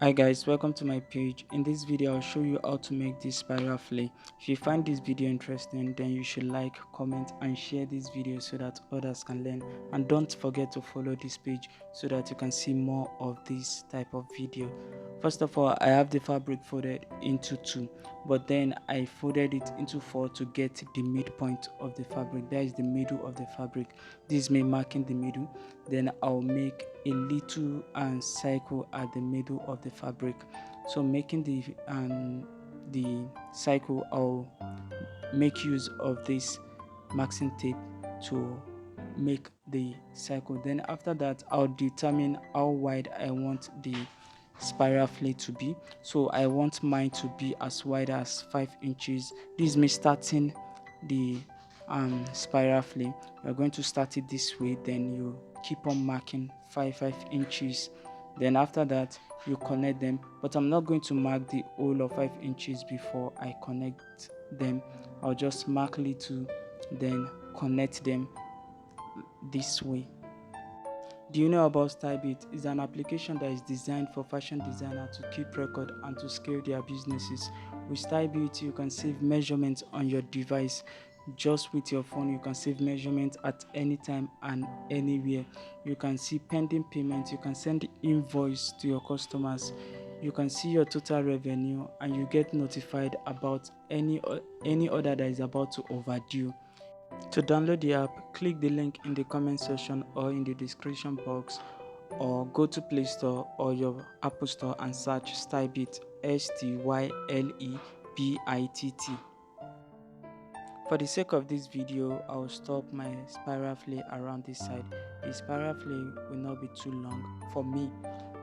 Hi guys, welcome to my page. In this video I'll show you how to make this spiral flay. If you find this video interesting, then you should like, comment and share this video so that others can learn, and don't forget to follow this page so that you can see more of this type of video. First of all, I have the fabric folded into two, but then I folded it into four to get the midpoint of the fabric. That is the middle of the fabric. This is me marking the middle. Then I'll make a little cycle at the middle of the fabric. So making the cycle, I'll make use of this masking tape to make the cycle. Then after that, I'll determine how wide I want the spiral flay to be. So I want mine to be as wide as 5 inches. This is me starting the spiral flay. We're going to start it this way, then you keep on marking 5 inches. Then after that you connect them, but I'm not going to mark the whole of 5 inches before I connect them. I'll just mark little, then connect them this way. Do you know about Stylebit? It's an application that is designed for fashion designers to keep record and to scale their businesses. With Stylebit, you can save measurements on your device. Just with your phone, you can save measurements at any time and anywhere. You can see pending payments, you can send invoice to your customers, you can see your total revenue, and you get notified about any order that is about to overdue. To download the app, click the link in the comment section or in the description box, or go to Play Store or your Apple Store and search Stylebit, STYLEBITT. For the sake of this video, I will stop my spiral flay around this side. The spiral flay will not be too long. For me,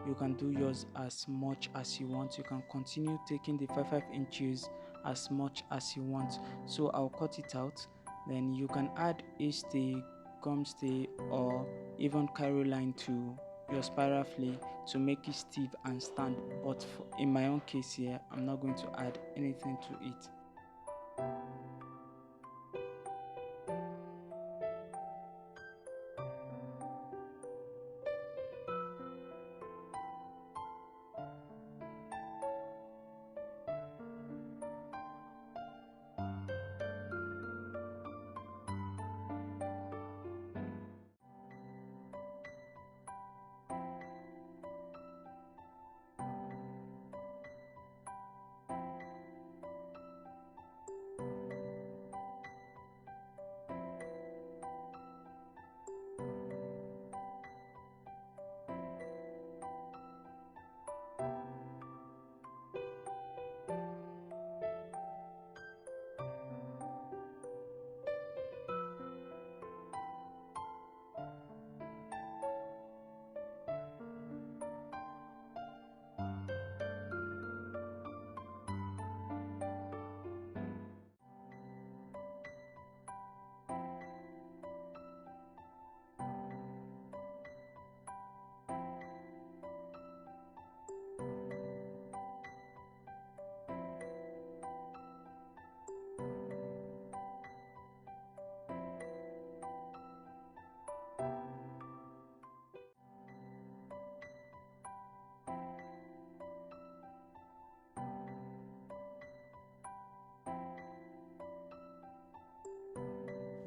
you can do yours as much as you want. You can continue taking the 5 inches as much as you want. So I'll cut it out. Then you can add a stay, gum stay, or even Caroline to your spiral flay to make it stiff and stand. But in my own case here, I'm not going to add anything to it.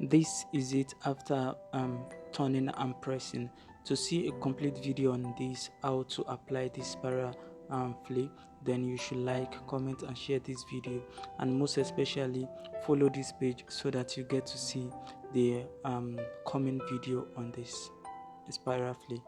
This is it after turning and pressing. To see a complete video on this, how to apply this spiral flay, then you should like, comment and share this video, and most especially follow this page so that you get to see the coming video on this spiral flay.